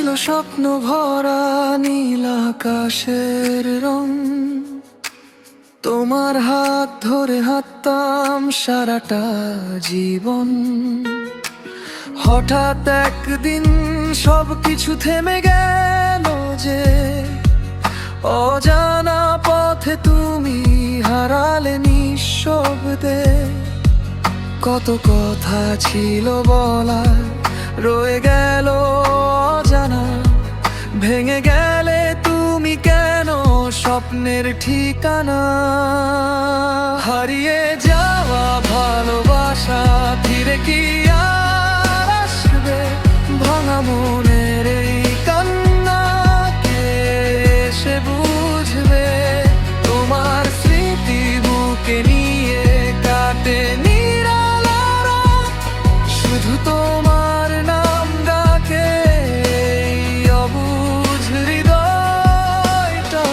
ছিল স্বপ্ন ভরা নীল আকাশের রং, তোমার হাত ধরে হাঁটতাম সারাটা জীবন। হঠাৎ একদিন সবকিছু থেমে গেল যে, অজানা পথে তুমি হারালে নিঃশব্দে। কত কথা ছিল বলা, রয়ে গেল অজানা। ভেঙে গেলে তুমি কেন স্বপ্নের ঠিকানা? হারিয়ে যাওয়া ভালোবাসা ধীরে কি আর আসবে? ভাঙা মনের এই কান্না কে এসে বুঝবে? তোমার স্মৃতি বুকে নিয়ে কাটে নিরালা রাত, শুধু তোমার নাম ডাকে এই অবুঝ হৃদয়টা।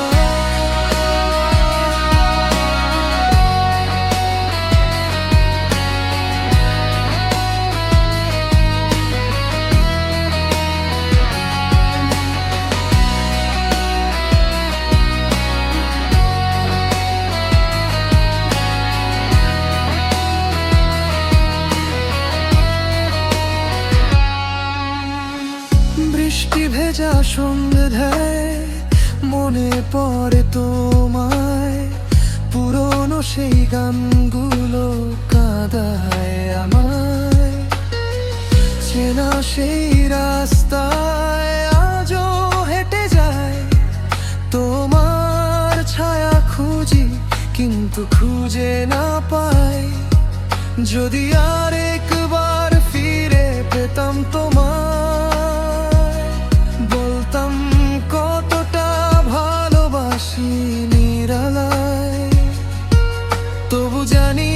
বৃষ্টি ভেজা সন্ধ্যায় মনে পড়ে তোমায়, পুরনো সেই গানগুলো কাঁদায় আমায়। চেনা সেই রাস্তায় আজও হেঁটে যায়, তোমার ছায়া খুঁজি কিন্তু খুঁজে না পাই। যদি আর একবার ফিরে পেতাম তোমায়, বলতাম কতটা ভালোবাসি নিরালায়। তবু জানি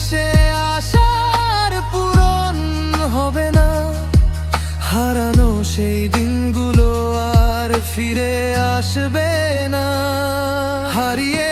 সে আশার পূরণ হবে না, হারানো সেই দিনগুলো আর ফিরে আসবে না। হারিয়ে